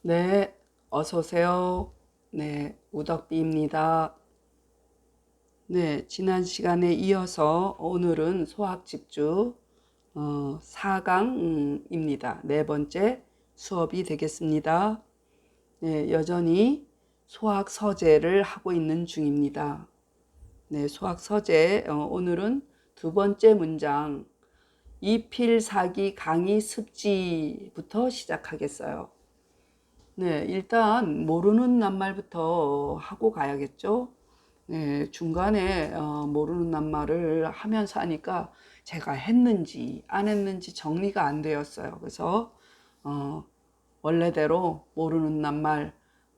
네, 어서 오세요. 네, 우덕비입니다. 네, 지난 시간에 이어서 오늘은 수학 집주 4강입니다. 네 번째 수업이 되겠습니다. 네, 여전히 수학 서재를 하고 있는 중입니다. 네, 수학 서재 오늘은 두 번째 문장 이필사기 강의 습지부터 시작하겠어요. 네, 일단 모르는 낱말부터 하고 가야겠죠. 네, 중간에 모르는 낱말을 하면서 하니까 제가 했는지 안 했는지 정리가 안 되었어요. 그래서 어, 원래대로 모르는 낱말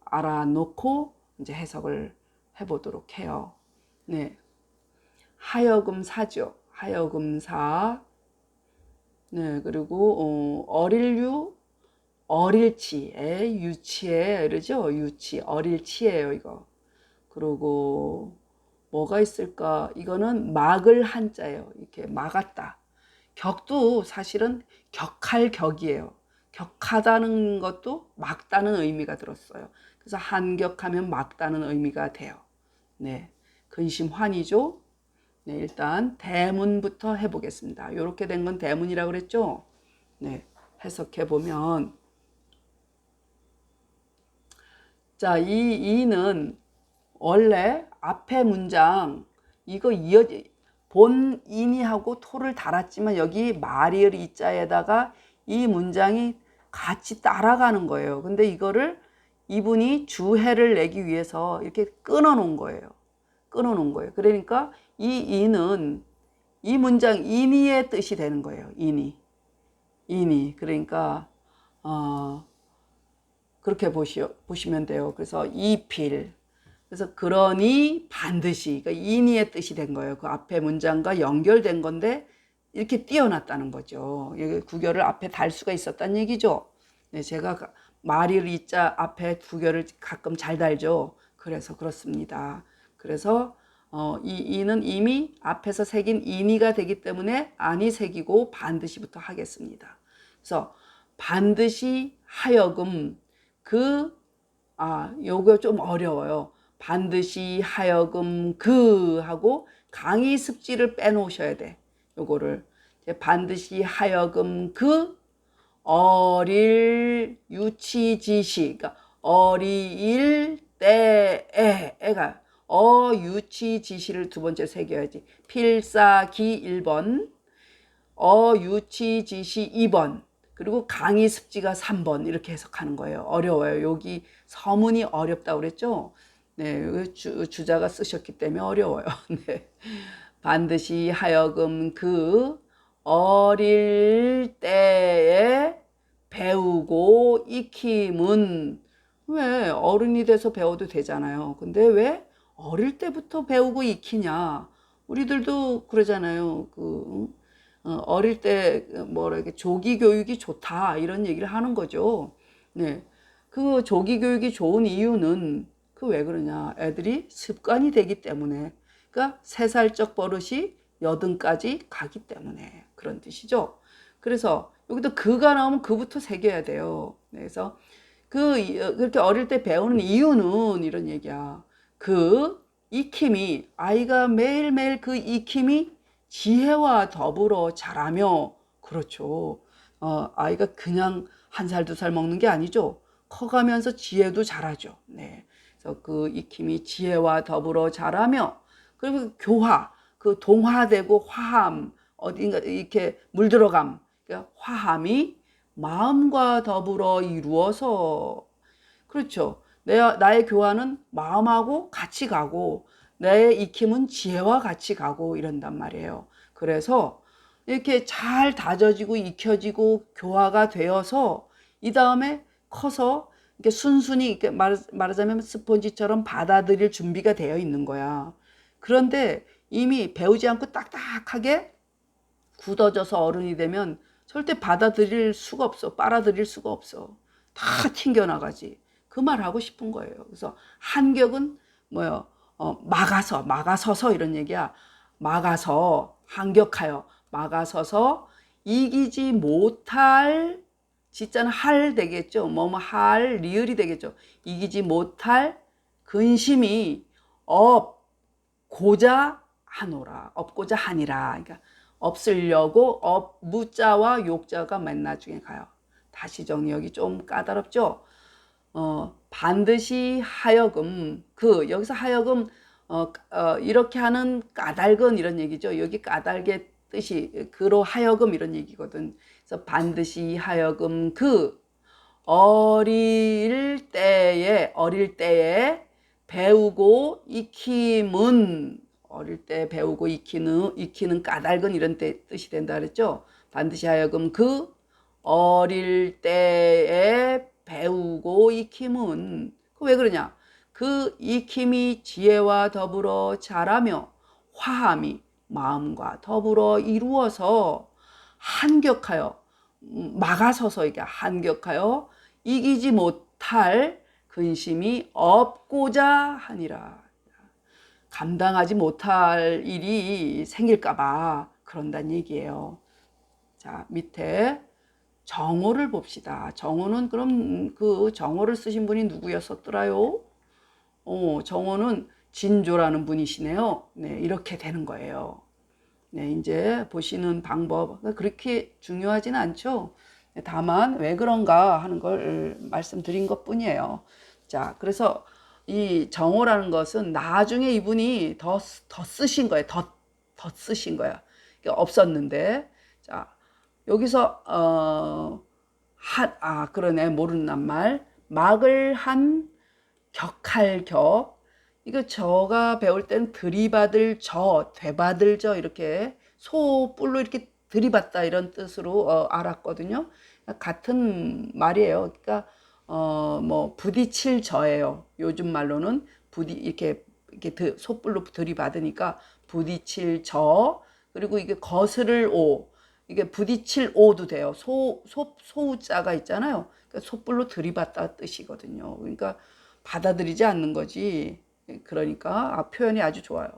알아놓고 이제 해석을 해보도록 해요. 네, 하여금사죠. 하여금사. 네, 그리고 어릴유 어릴치에 유치에 이러죠. 유치 어릴치예요 이거. 그리고 뭐가 있을까? 이거는 막을 한자예요. 이렇게 막았다. 격도 사실은 격할 격이에요. 격하다는 것도 막다는 의미가 들었어요. 그래서 한격하면 막다는 의미가 돼요. 네, 근심환이죠. 네, 일단 대문부터 해보겠습니다. 이렇게 된 건 대문이라고 그랬죠. 네, 해석해 보면 자, 이 이는 원래 앞에 문장 이거 본인이하고 토를 달았지만 여기 말이을 이자에다가 이 문장이 같이 따라가는 거예요. 근데 이거를 이분이 주해를 내기 위해서 이렇게 끊어 놓은 거예요. 끊어 놓은 거예요. 그러니까 이 이는 이 문장 인이의 뜻이 되는 거예요. 인이. 그러니까 그렇게 보시면 돼요. 그래서 이필. 그래서 그러니 반드시, 그러니까 인이의 뜻이 된 거예요. 그 앞에 문장과 연결된 건데 이렇게 띄어놨다는 거죠. 여기 구결을 앞에 달 수가 있었다는 얘기죠. 네, 제가 말일 이자 앞에 구결을 가끔 잘 달죠. 그래서 그렇습니다. 그래서 이 이는 이미 앞에서 새긴 인이가 되기 때문에 안이 새기고 반드시부터 하겠습니다. 그래서 반드시 하여금 요거 좀 어려워요. 반드시 하여금 하고 강의 습지를 빼놓으셔야 돼. 요거를 반드시 하여금 어릴 유치지시, 그러니까 어리일 때에 애가 유치지시를 두 번째 새겨야지. 필사기 1번, 유치지시 2번, 그리고 강의 습지가 3번 이렇게 해석하는 거예요. 어려워요. 여기 서문이 어렵다고 그랬죠. 네, 주자가 쓰셨기 때문에 어려워요. 네. 반드시 하여금 어릴 때에 배우고 익힘은 왜 어른이 돼서 배워도 되잖아요. 근데 왜 어릴 때부터 배우고 익히냐? 우리들도 그러잖아요. 어릴 때 뭐라 이렇게 조기 교육이 좋다 이런 얘기를 하는 거죠. 네, 그 조기 교육이 좋은 이유는 그 왜 그러냐? 애들이 습관이 되기 때문에. 그러니까 3살적 버릇이 8까지 가기 때문에 그런 뜻이죠. 그래서 여기도 그가 나오면 그부터 새겨야 돼요. 그래서 그렇게 어릴 때 배우는 이유는 이런 얘기야. 익힘이 아이가 매일매일 그 익힘이 지혜와 더불어 자라며 그렇죠. 아이가 그냥 1살, 2살 먹는 게 아니죠. 커가면서 지혜도 자라죠. 네. 그래서 그 익힘이 지혜와 더불어 자라며 그리고 동화되고 화함, 어딘가 이렇게 물들어감, 그러니까 화함이 마음과 더불어 이루어서 그렇죠. 나의 교환은 마음하고 같이 가고 내 익힘은 지혜와 같이 가고 이런단 말이에요. 그래서 이렇게 잘 다져지고 익혀지고 교화가 되어서 이 다음에 커서 이렇게 순순히 이렇게 말하자면 스폰지처럼 받아들일 준비가 되어 있는 거야. 그런데 이미 배우지 않고 딱딱하게 굳어져서 어른이 되면 절대 받아들일 수가 없어. 빨아들일 수가 없어. 다 튕겨나가지. 그 말 하고 싶은 거예요. 그래서 한격은 뭐요? 막아서서 이런 얘기야. 막아서, 한격하여, 막아서서 이기지 못할 지자는 할 되겠죠. 뭐뭐 할 리을이 되겠죠. 이기지 못할 근심이 없고자 하노라. 없고자 하니라. 그러니까 없으려고 무자와 욕자가 맨 나중에 가요. 다시 정리하기 좀 까다롭죠. 반드시 하여금 여기서 하여금 이렇게 하는 까닭은 이런 얘기죠. 여기 까닭의 뜻이 그로 하여금 이런 얘기거든. 그래서 반드시 하여금 어릴 때에 배우고 익힘은 어릴 때 배우고 익히는 까닭은 이런 뜻이 된다 그랬죠. 반드시 하여금 어릴 때에 배우고 익힘은 왜 그러냐? 그 익힘이 지혜와 더불어 자라며 화함이 마음과 더불어 이루어서 한격하여 막아서서 이게 한격하여 이기지 못할 근심이 없고자 하니라. 감당하지 못할 일이 생길까봐 그런다는 얘기예요. 자, 밑에 정오를 봅시다. 정오는 그럼 그 정오를 쓰신 분이 누구였었더라요? 정오는 진조라는 분이시네요. 네, 이렇게 되는 거예요. 네, 이제 보시는 방법 그렇게 중요하진 않죠. 다만 왜 그런가 하는 걸 말씀드린 것 뿐이에요. 자, 그래서 이 정오라는 것은 나중에 이분이 더 쓰신 거예요. 더 쓰신 거야. 없었는데, 자, 여기서 그러네. 모르는 말. 막을 한 격할 격. 이거 저가 배울 때는 들이받을 되받을 이렇게 소뿔로 이렇게 들이받다 이런 뜻으로 알았거든요. 같은 말이에요. 그러니까 뭐 부딪힐 저예요. 요즘 말로는 이렇게 소뿔로 들이받으니까 부딪힐 그리고 이게 거스를 이게 부딪힐 오도 돼요. 소우자가 있잖아요. 그러니까 소뿔로 들이받다 뜻이거든요. 그러니까 받아들이지 않는 거지. 그러니까 표현이 아주 좋아요.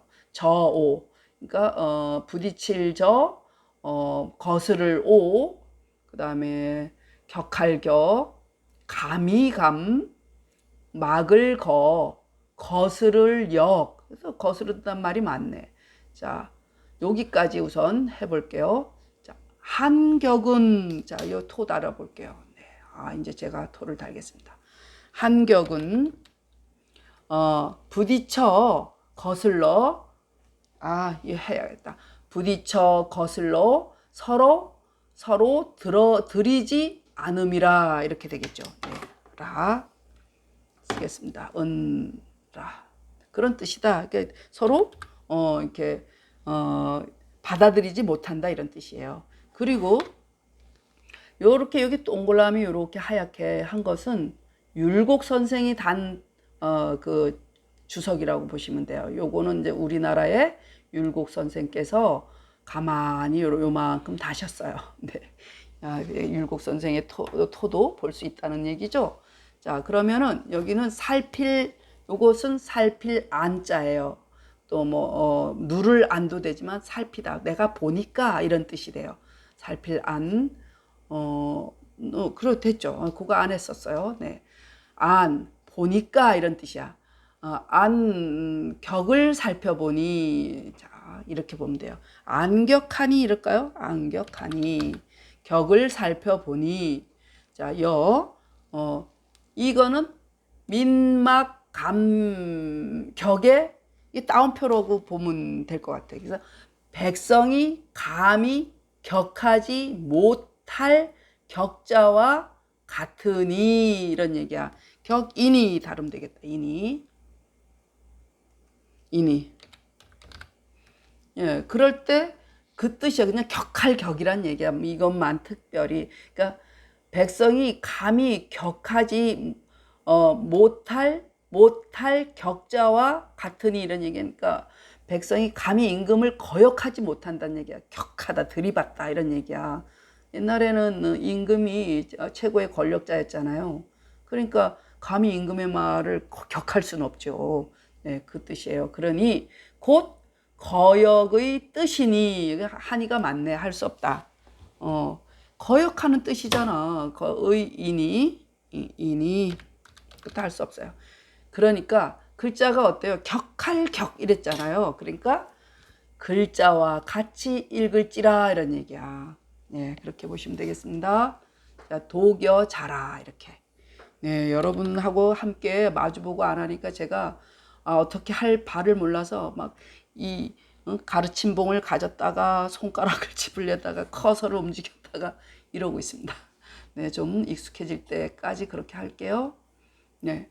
그러니까 부딪힐 거스를 그다음에 격할 격, 감히 막을 거스를 역. 그래서 거스르다는 말이 많네. 자, 여기까지 우선 해볼게요. 자, 한격은 요 토 달아볼게요. 네, 이제 제가 토를 달겠습니다. 한격은 부딪혀 거슬러 이거 해야겠다. 부딪혀 거슬러 서로 들이지 않음이라 이렇게 되겠죠. 네, 라 쓰겠습니다. 라 그런 뜻이다. 그러니까 서로 이렇게 받아들이지 못한다 이런 뜻이에요. 그리고 요렇게 여기 동그라미 요렇게 하얗게 한 것은 율곡 선생이 그 주석이라고 보시면 돼요. 요거는 이제 우리나라의 율곡 선생께서 가만히 요만큼 다셨어요. 네. 율곡 선생의 토도 볼 수 있다는 얘기죠. 자, 그러면은 여기는 요것은 살필 안자예요. 또 뭐 누를 안도 되지만 살피다. 내가 보니까 이런 뜻이 돼요. 살필 안. 됐죠. 그거 안 했었어요. 네. 보니까 이런 뜻이야. 격을 살펴보니. 자, 이렇게 보면 돼요. 안격하니 이럴까요? 안격하니. 격을 살펴보니. 자, 이거는 민막 격의 따옴표라고 보면 될 것 같아요. 그래서 백성이 감히 격하지 못할 격자와 같으니 이런 얘기야. 격인이 다루면 되겠다. 인이. 예, 그럴 때 그 뜻이야. 그냥 격할 격이란 얘기야. 이것만 특별히. 그러니까 백성이 감히 격하지 못할 격자와 같으니 이런 얘기니까 백성이 감히 임금을 거역하지 못한다는 얘기야. 격하다, 들이받다 이런 얘기야. 옛날에는 임금이 최고의 권력자였잖아요. 그러니까 감히 임금의 말을 격할 수는 없죠. 네, 그 뜻이에요. 그러니 곧 거역의 뜻이니 하니가 맞네. 할 수 없다. 거역하는 뜻이잖아. 의인이, 인이, 그것도 할 수 없어요. 그러니까 글자가 어때요? 격할격 이랬잖아요. 그러니까 글자와 같이 읽을지라 이런 얘기야. 네, 그렇게 보시면 되겠습니다. 자, 독여 자라 이렇게. 네, 여러분하고 함께 마주보고 안 하니까 제가 어떻게 할 바를 몰라서 막이 가르침봉을 가졌다가 손가락을 짚으려다가 커서를 움직였다가 이러고 있습니다. 네, 좀 익숙해질 때까지 그렇게 할게요. 네,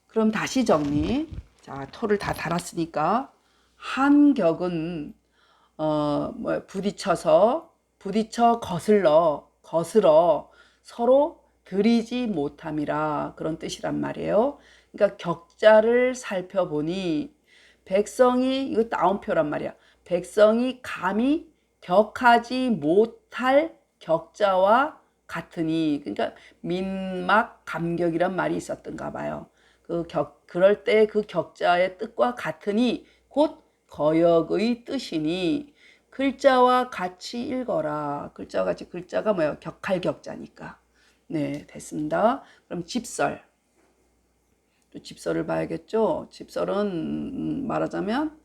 그럼 다시 정리. 자, 토를 다 달았으니까 한격은 부딪혀 거슬러 서로 들이지 못함이라 그런 뜻이란 말이에요. 그러니까 격자를 살펴보니 백성이, 이거 따옴표란 말이야. 백성이 감히 격하지 못할 격자와 같으니, 그러니까 민막 감격이란 말이 있었던가 봐요. 그럴 때 그 격자의 뜻과 같으니 곧 거역의 뜻이니 글자와 같이 읽어라. 글자와 같이, 글자가 뭐예요? 격할 격자니까. 네, 됐습니다. 그럼 집설. 또 집설을 봐야겠죠. 집설은 말하자면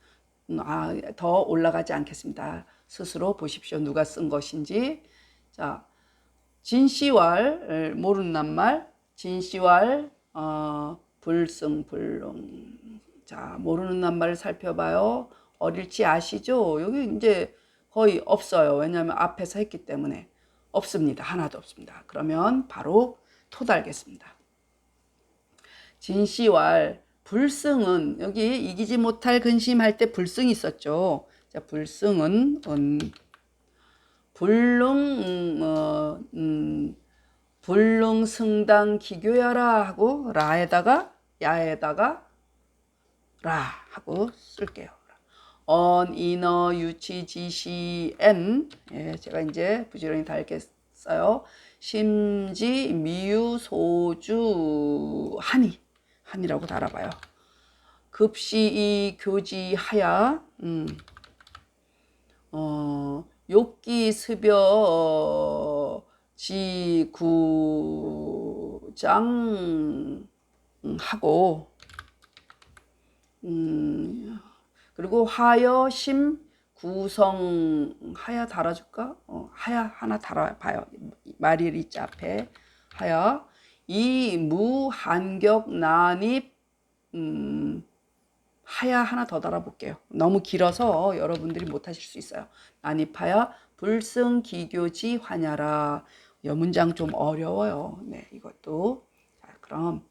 더 올라가지 않겠습니다. 스스로 보십시오. 누가 쓴 것인지. 자, 진시왈 모르는 낱말. 진시왈 불승불능. 자, 모르는 낱말을 살펴봐요. 어릴지 아시죠? 여기 이제 거의 없어요. 왜냐하면 앞에서 했기 때문에 없습니다. 하나도 없습니다. 그러면 바로 토 달겠습니다. 진시왈 불승은, 여기 이기지 못할 근심할 때 불승이 있었죠. 자, 불승은 불능승당 기교야라 하고 라에다가 야에다가 라 하고 쓸게요. 인어 유치 지시 엔, 예, 제가 이제 부지런히 달겠어요. 심지 미유 소주 한이라고 달아봐요. 급시이 교지하야 욕기 습여 지구장 하고 그리고 하여심 구성 하야 달아줄까? 하야 하나 달아봐요. 말일이자 앞에 하야 이 무한격 난입 하야 하나 더 달아볼게요. 너무 길어서 여러분들이 못하실 수 있어요. 난입하야 불승기교지 환야라. 이 문장 좀 어려워요. 네, 이것도. 자, 그럼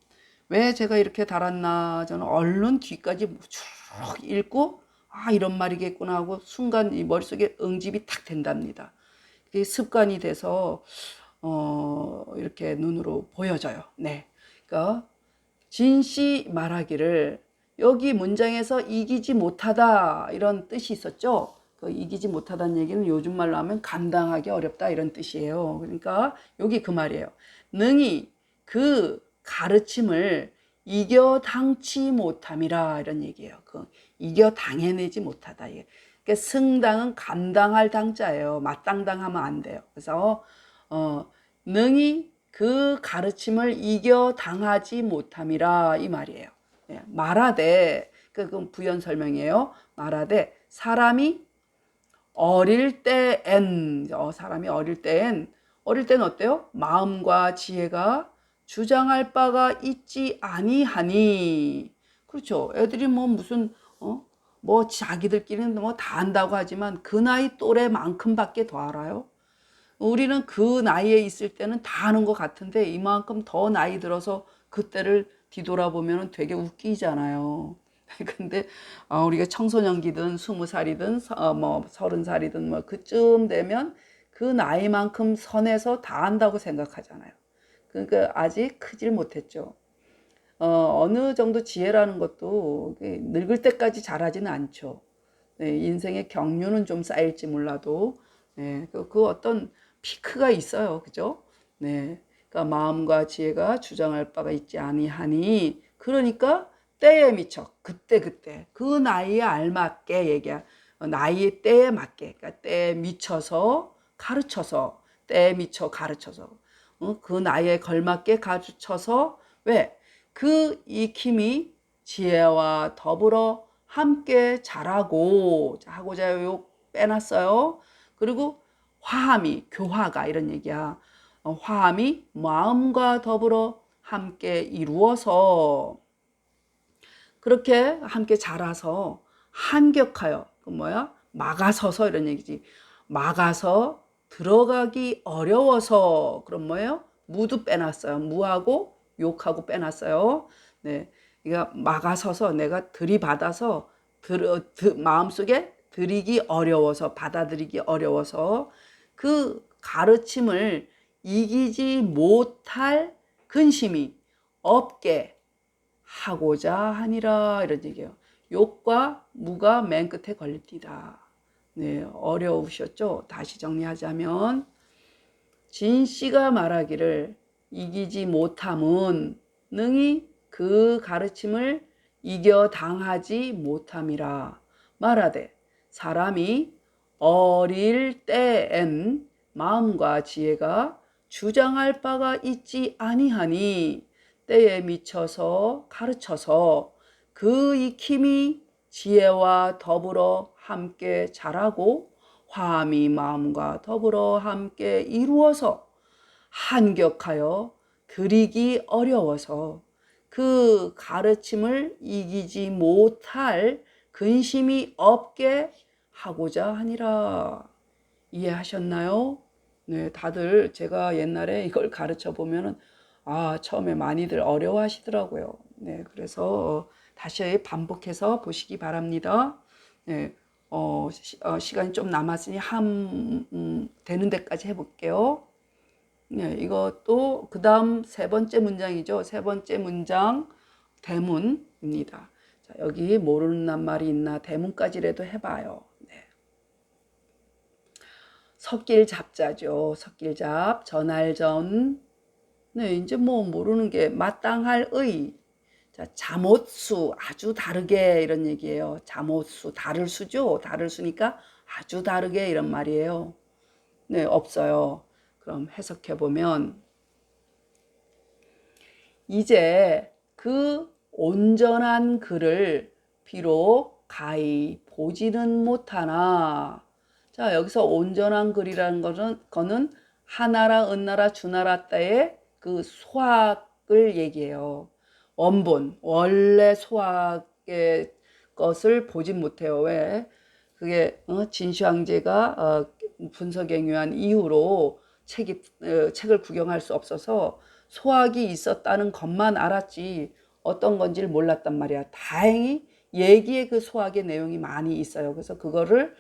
왜 제가 이렇게 달았나? 저는 얼른 뒤까지 쭉 읽고 이런 말이겠구나 하고 순간 이 머릿속에 응집이 탁 된답니다. 그게 습관이 돼서 이렇게 눈으로 보여져요. 네, 그러니까 진시 말하기를, 여기 문장에서 이기지 못하다 이런 뜻이 있었죠. 그 이기지 못하다는 얘기는 요즘 말로 하면 감당하기 어렵다 이런 뜻이에요. 그러니까 여기 그 말이에요. 능히 그 가르침을 이겨 당치 못함이라 이런 얘기예요. 그 이겨 당해내지 못하다. 그러니까 승당은 감당할 당자예요. 마땅당하면 안 돼요. 그래서 능히 그 가르침을 이겨 당하지 못함이라 이 말이에요. 예, 말하되, 그건 부연 설명이에요. 말하되 사람이 어릴 때엔, 사람이 어릴 때는 어때요? 마음과 지혜가 주장할 바가 있지 아니하니. 그렇죠. 애들이 뭐 무슨 뭐 자기들끼리는 뭐 다 안다고 하지만 그 나이 또래만큼밖에 더 알아요. 우리는 그 나이에 있을 때는 다 아는 것 같은데 이만큼 더 나이 들어서 그때를 뒤돌아보면 되게 웃기잖아요. 근데 우리가 청소년기든 20살이든 뭐 30살이든 뭐 그쯤 되면 그 나이만큼 선에서 다 안다고 생각하잖아요. 그러니까 아직 크질 못했죠. 어느 정도 지혜라는 것도 늙을 때까지 잘하지는 않죠. 네, 인생의 경륜은 좀 쌓일지 몰라도 네, 그 어떤 피크가 있어요. 그죠? 네. 그러니까 마음과 지혜가 주장할 바가 있지 아니하니, 그러니까 때에 미쳐 그때 그 나이에 알맞게 얘기야. 나이의 때에 맞게, 그러니까 때에 미쳐서 가르쳐서 때에 미쳐 가르쳐서 그 나이에 걸맞게 가르쳐서 왜? 그 익힘이 지혜와 더불어 함께 자라고 하고자 요 빼놨어요. 그리고 화함이 교화가 이런 얘기야. 화함이 마음과 더불어 함께 이루어서 그렇게 함께 자라서 한격하여 그 뭐야? 막아서서 이런 얘기지. 막아서 들어가기 어려워서 그럼 뭐예요? 무도 빼놨어요. 무하고 욕하고 빼놨어요. 네, 이거 막아서서 내가 들이받아서 마음속에 들이기 어려워서 받아들이기 어려워서 그 가르침을 이기지 못할 근심이 없게 하고자 하니라 이런 얘기예요. 욕과 무가 맨 끝에 걸립니다. 네, 어려우셨죠? 다시 정리하자면 진씨가 말하기를 이기지 못함은 능히 그 가르침을 이겨 당하지 못함이라 말하되 사람이 어릴 때엔 마음과 지혜가 주장할 바가 있지 아니하니 때에 미쳐서 가르쳐서 그 익힘이 지혜와 더불어 함께 자라고 화함이 마음과 더불어 함께 이루어서 한격하여 들이기 어려워서 그 가르침을 이기지 못할 근심이 없게 하고자 하니라. 이해하셨나요? 네, 다들 제가 옛날에 이걸 가르쳐 보면은 처음에 많이들 어려워하시더라고요. 네, 그래서 다시 반복해서 보시기 바랍니다. 네, 시간이 좀 남았으니 되는 데까지 해볼게요. 네, 이것도 그 다음 세 번째 문장이죠. 세 번째 문장 대문입니다. 자, 여기 모르는 낱말이 있나 대문까지라도 해봐요. 네. 석길잡자죠. 석길잡, 전할전. 네, 이제 뭐 모르는 게 마땅할 의. 자, 잠옷수 아주 다르게 이런 얘기예요. 잠옷수 다를 수죠. 다를 수니까 아주 다르게 이런 말이에요. 네, 없어요. 그럼 해석해 보면 이제 그 온전한 글을 비록 가히 보지는 못하나 자, 여기서 온전한 글이라는 거는 하나라, 은나라, 주나라 때의 그 수학을 얘기해요. 원본, 원래 수학의 것을 보진 못해요. 왜? 그게 진시황제가 분서갱유한 이후로 책을 구경할 수 없어서 소학이 있었다는 것만 알았지 어떤 건지를 몰랐단 말이야. 다행히 얘기에 그 소학의 내용이 많이 있어요. 그래서 그거를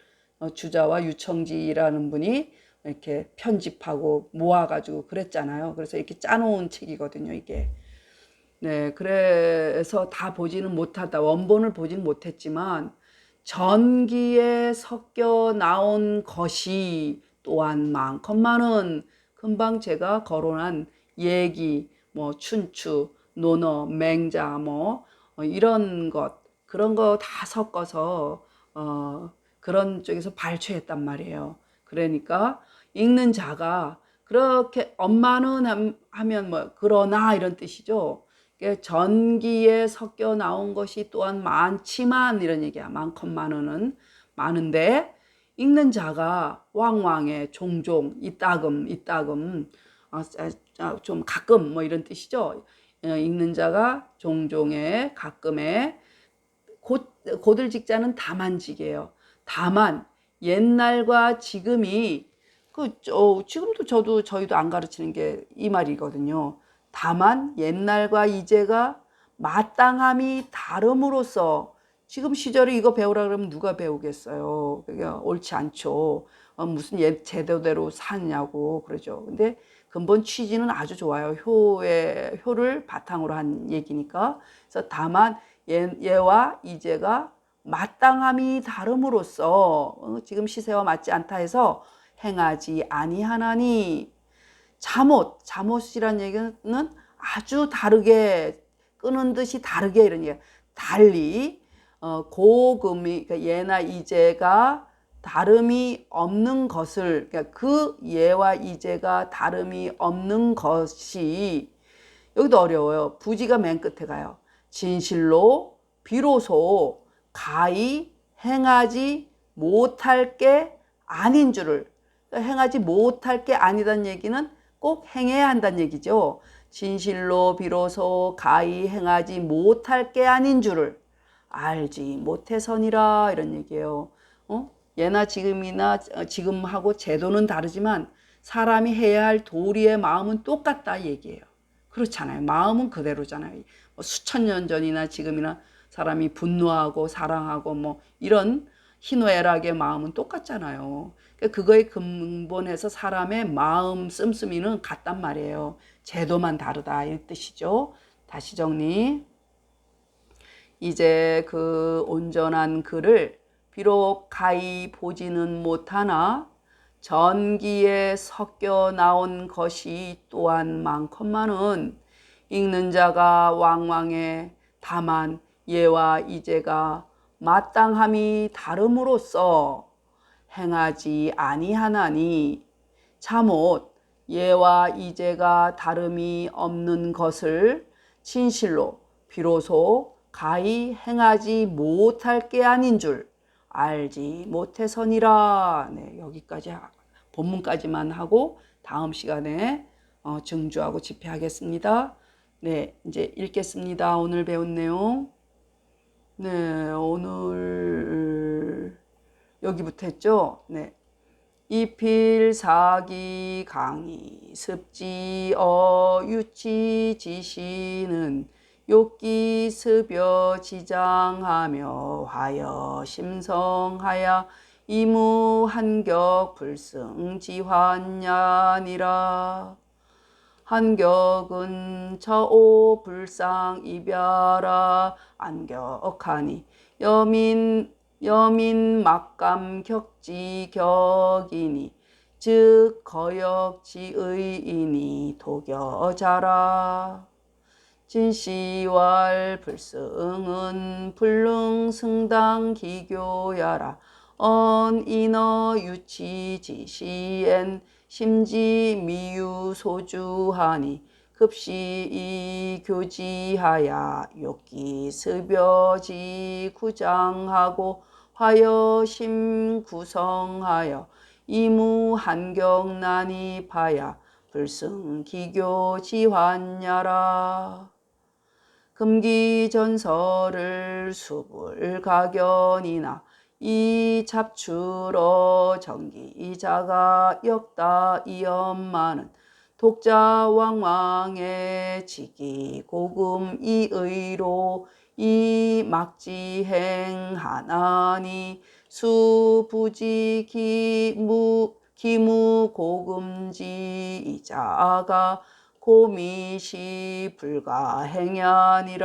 주자와 유청지라는 분이 이렇게 편집하고 모아가지고 그랬잖아요. 그래서 이렇게 짜놓은 책이거든요, 이게. 네, 그래서 다 보지는 못하다. 원본을 보지는 못했지만 전기에 섞여 나온 것이 또한 많건만은 금방 제가 거론한 얘기, 뭐 춘추, 논어, 맹자, 이런 것 그런 거 다 섞어서 그런 쪽에서 발췌했단 말이에요. 그러니까 읽는 자가 그렇게 엄마는 하면 뭐 그러나 이런 뜻이죠. 전기에 섞여 나온 것이 또한 많지만 이런 얘기야. 많건만은 많은데 읽는 자가 왕왕에 종종 이따금 좀 가끔 뭐 이런 뜻이죠. 읽는 자가 종종에 가끔에 고들직자는 다만직이에요. 다만 옛날과 지금이 지금도 저희도 안 가르치는 게 이 말이거든요. 다만 옛날과 이제가 마땅함이 다름으로써 지금 시절에 이거 배우라 그러면 누가 배우겠어요. 그게 옳지 않죠. 무슨 제도대로 사냐고 그러죠. 근데 근본 취지는 아주 좋아요. 효를 바탕으로 한 얘기니까. 그래서 다만 예와 이제가 마땅함이 다름으로써 지금 시세와 맞지 않다 해서 행하지 아니하나니 잠옷이란 얘기는 아주 다르게 끄는 듯이 다르게 이런 얘기 달리 고금이 그러니까 예나 이제가 다름이 없는 것을, 그러니까 그 예와 이제가 다름이 없는 것이, 여기도 어려워요. 부지가 맨 끝에 가요. 진실로 비로소 가히 행하지 못할 게 아닌 줄을. 그러니까 행하지 못할 게 아니다는 얘기는 꼭 행해야 한다는 얘기죠. 진실로 비로소 가히 행하지 못할 게 아닌 줄을 알지 못해서니라, 이런 얘기예요. 예나 지금이나 지금하고 제도는 다르지만 사람이 해야 할 도리의 마음은 똑같다 얘기예요. 그렇잖아요. 마음은 그대로잖아요. 뭐 수천 년 전이나 지금이나 사람이 분노하고 사랑하고 뭐 이런 희노애락의 마음은 똑같잖아요. 그거에 근본해서 사람의 마음 씀씀이는 같단 말이에요. 제도만 다르다 이 뜻이죠. 다시 정리. 이제 그 온전한 그를 비록 가히 보지는 못하나 전기에 섞여 나온 것이 또한 많건만은 읽는 자가 왕왕해. 다만 예와 이제가 마땅함이 다름으로써 행하지 아니하나니 자못 예와 이제가 다름이 없는 것을 진실로 비로소 가히 행하지 못할 게 아닌 줄 알지 못해서니라. 네, 여기까지 본문까지만 하고 다음 시간에 증주하고 집회하겠습니다. 네, 이제 읽겠습니다. 오늘 배운 내용. 네, 오늘 여기부터 했죠. 네. 이필 사기 강의 습지 유치 지시는 욕기 습여 지장하며 하여 심성하야 이무 한격 불승 지환야니라. 한격은 저오 불상 이별아 안격하니 여민 막감 격지 격이니 즉 거역지의이니 도겨자라. 진시왈 불승은 불능승당 기교야라. 언인어 유치지시엔 심지 미유소주하니 급시 이교지하야 욕기 습여지 구장하고 화여심 구성하여 이무한경난이 파야 불승기교 지환야라. 금기전설을 수불가견이나 이 잡추러 정기자가 역다 이엄마는 독자왕왕의 지기 고금 이의로 이 막지행하나니 수부지 기무 고금지 이자가 고미시 불가행야니라.